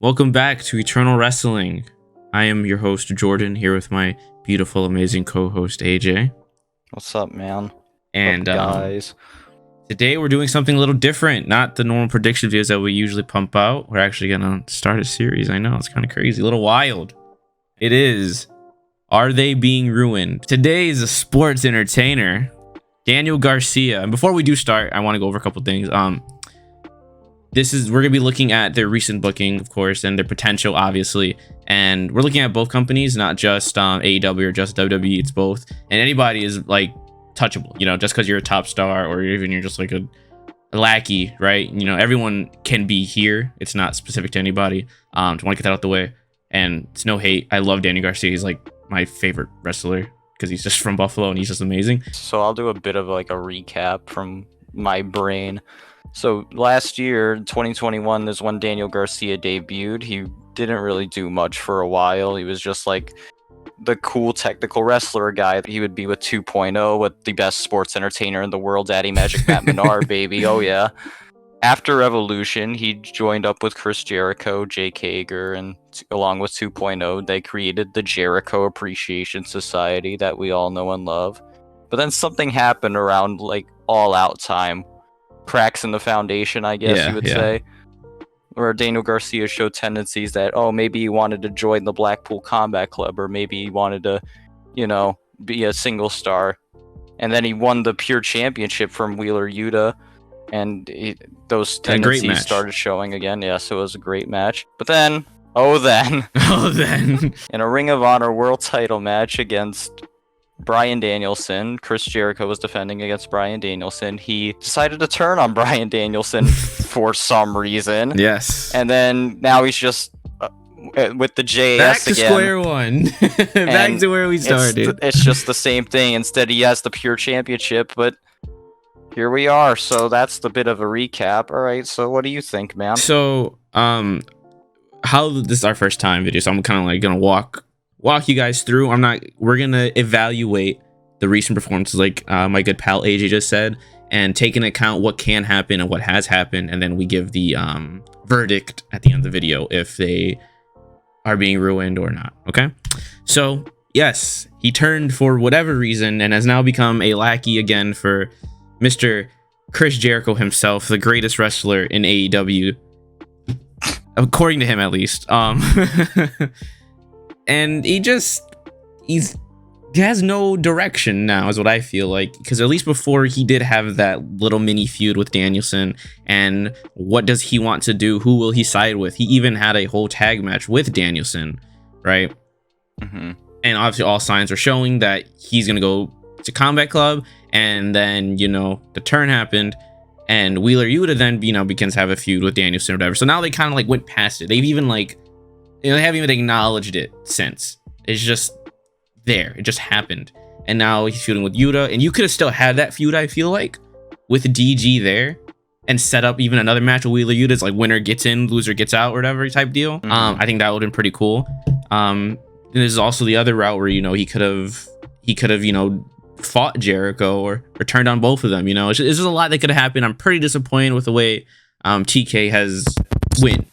Welcome back to Eternal Wrestling. I am your host, Jordan, here with my beautiful, amazing co-host, AJ. What's up, man? And What's up, guys? Today we're doing something a little different. Not the normal prediction videos that we usually pump out. We're actually going to start a series. I know, it's kind of crazy, a little wild. It is, Are They Being Ruined? Today is a sports entertainer, Daniel Garcia. And before we do start, I want to go over a couple things. We're gonna be looking at their recent booking, of course, and their potential, obviously. And we're looking at both companies, not just AEW or just WWE. It's both, and anybody is like touchable. You know, just because you're a top star or even you're just like a lackey, right? You know, everyone can be here. It's not specific to anybody. To want to get that out the way, and it's no hate. I love Daniel Garcia. He's like my favorite wrestler because he's just from Buffalo and he's just amazing. So I'll do a bit of like a recap from my brain. So last year, 2021, is when Daniel Garcia debuted. He didn't really do much for a while. He was just like the cool technical wrestler guy. He would be with 2.0, with the best sports entertainer in the world, Daddy Magic Matt Menard, baby. Oh yeah. After Evolution, he joined up with Chris Jericho, Jake Hager, and along with 2.0, they created the Jericho Appreciation Society that we all know and love. But then something happened around like All Out time. Cracks in the foundation, I guess you would say, where Daniel Garcia showed tendencies that, maybe he wanted to join the Blackpool Combat Club, or maybe he wanted to, be a single star. And then he won the Pure Championship from Wheeler Yuta, and those tendencies started showing again. Yes, it was a great match. But then, in a Ring of Honor World Title match against Bryan Danielson, Chris Jericho was defending against Bryan Danielson. He decided to turn on Bryan Danielson for some reason. Yes. And then now he's just with the JS back to again. Square one. Back to where we started. It's just the same thing. Instead, he has the Pure Championship, but here we are. So that's the bit of a recap. All right. So what do you think, man? So, this is our first time video, so I'm kind of like gonna walk you guys through. We're gonna evaluate the recent performances, like my good pal AJ just said, and take into account what can happen and what has happened, and then we give the verdict at the end of the video if they are being ruined or not. Okay, so yes, he turned for whatever reason and has now become a lackey again for Mr. Chris Jericho himself, the greatest wrestler in AEW, according to him at least. And he has no direction now, is what I feel like. Because at least before, he did have that little mini feud with Danielson. And what does he want to do? Who will he side with? He even had a whole tag match with Danielson, right? Mm-hmm. And obviously all signs are showing that he's going to go to Combat Club. And then, the turn happened. And Wheeler Yuta then, begins to have a feud with Danielson or whatever. So now they kind of like went past it. They've even they haven't even acknowledged it since. It's just there. It just happened. And now he's feuding with Yuta. And you could have still had that feud, I feel like, with DG there. And set up even another match with Wheeler Yuta. It's like winner gets in, loser gets out, or whatever type deal. Mm-hmm. I think that would have been pretty cool. And there's also the other route where, he could have, fought Jericho or turned on both of them. It's just a lot that could have happened. I'm pretty disappointed with the way TK has went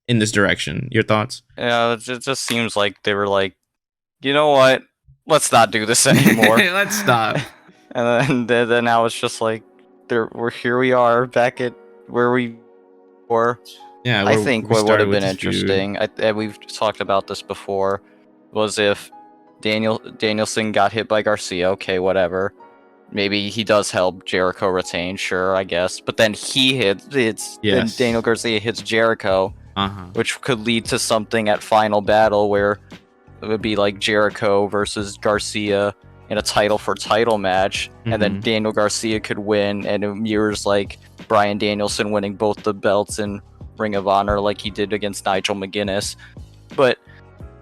in this direction. Your thoughts? Yeah, it just seems like they were like, you know what? Let's not do this anymore. Let's stop. And then now it's just like here we are back at where we were. Yeah, I think what would have been interesting, we've talked about this before, was if Danielson got hit by Garcia. Okay, whatever. Maybe he does help Jericho retain, sure, I guess. But then then Daniel Garcia hits Jericho. Which could lead to something at Final Battle where it would be like Jericho versus Garcia in a title for title match, and then Daniel Garcia could win, and it mirrors like Bryan Danielson winning both the belts in Ring of Honor like he did against Nigel McGuinness. But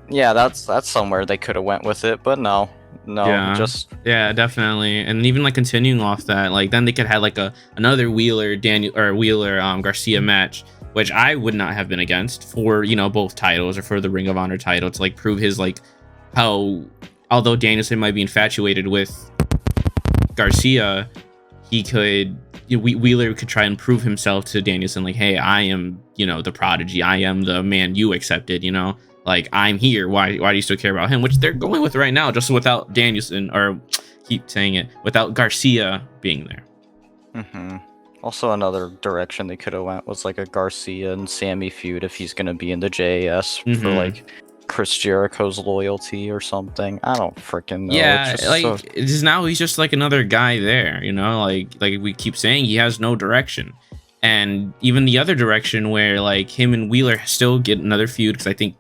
yeah, that's somewhere they could have went with it, but no, yeah, definitely. And even like continuing off that, like then they could have like another Wheeler Garcia match, which I would not have been against for, both titles or for the Ring of Honor title, to like prove his like how, although Danielson might be infatuated with Garcia, he could Wheeler could try and prove himself to Danielson, like, hey, I am, the prodigy. I am the man you accepted, like, I'm here. Why do you still care about him? Which they're going with right now, just without Danielson, or keep saying it, without Garcia being there. Also, another direction they could have went was like a Garcia and Sammy feud if he's gonna be in the JAS for like Chris Jericho's loyalty or something. I don't freaking know. Yeah, just now he's just like another guy there, like we keep saying, he has no direction. And even the other direction where like him and Wheeler still get another feud, because I think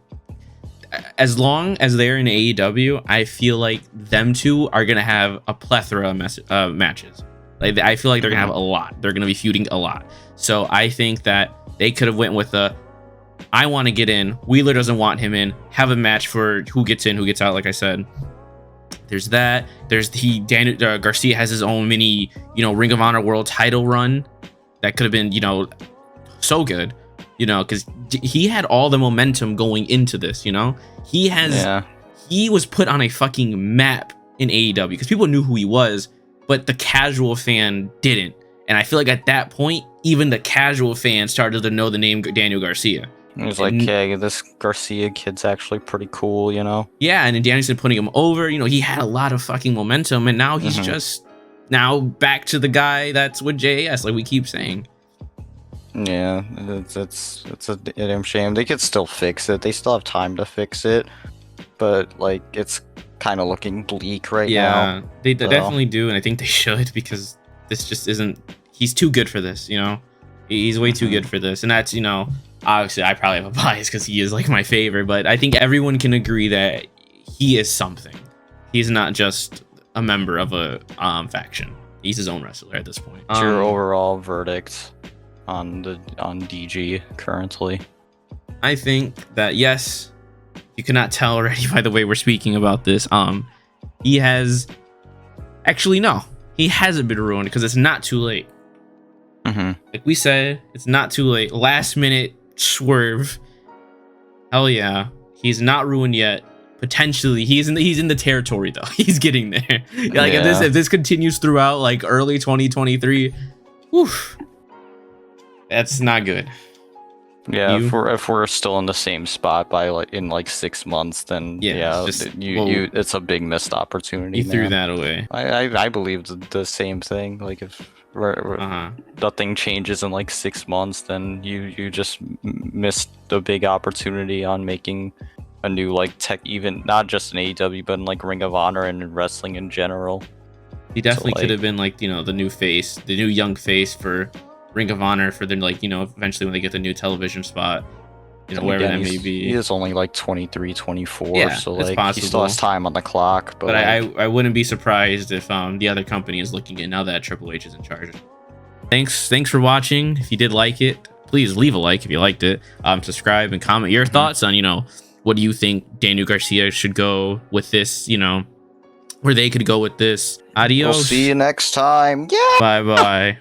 as long as they're in AEW, I feel like them two are gonna have a plethora of matches. Like, I feel like they're gonna have a lot. They're gonna be feuding a lot. So I think that they could have went with I want to get in. Wheeler doesn't want him in. Have a match for who gets in, who gets out. Like I said, there's that. There's Garcia has his own mini, Ring of Honor World Title run that could have been, so good, because he had all the momentum going into this. He was put on a fucking map in AEW because people knew who he was, but the casual fan didn't. And I feel like at that point, even the casual fan started to know the name Daniel Garcia. It was like, hey, this Garcia kid's actually pretty cool, Yeah, and then Danielson putting him over, he had a lot of fucking momentum, and now he's just now back to the guy that's with JAS, like we keep saying. Yeah, it's a damn shame. They could still fix it. They still have time to fix it, but like it's kind of looking bleak right now. Yeah, they definitely do, and I think they should, because this just isn't. He's too good for this, He's way too good for this, and that's obviously I probably have a bias because he is like my favorite, but I think everyone can agree that he is something. He's not just a member of a faction. He's his own wrestler at this point. What's your overall verdict on DG currently? I think that yes, you cannot tell already by the way we're speaking about this. He has actually no, he hasn't been ruined because it's not too late. Like we said, it's not too late. Last minute swerve. Hell yeah, he's not ruined yet. Potentially, he's in the territory though. He's getting there. Like if this continues throughout like early 2023, oof, that's not good. Yeah, if we're still in the same spot by in 6 months, then it's a big missed opportunity. You threw that away. I believe the same thing. Like if nothing changes in 6 months, then you just missed a big opportunity on making a new tech, even not just in AEW but in Ring of Honor and in wrestling in general. He definitely could have been the new face, the new young face for Ring of Honor for them, eventually when they get the new television spot, wherever that may be. He is only 23, 24, yeah, so possible. He still has time on the clock. But I wouldn't be surprised if the other company is looking at now that Triple H is in charge. Thanks for watching. If you did like it, please leave a like if you liked it. Subscribe and comment your thoughts on what do you think Daniel Garcia should go with this, where they could go with this. Adios. We'll see you next time. Yeah. Bye bye.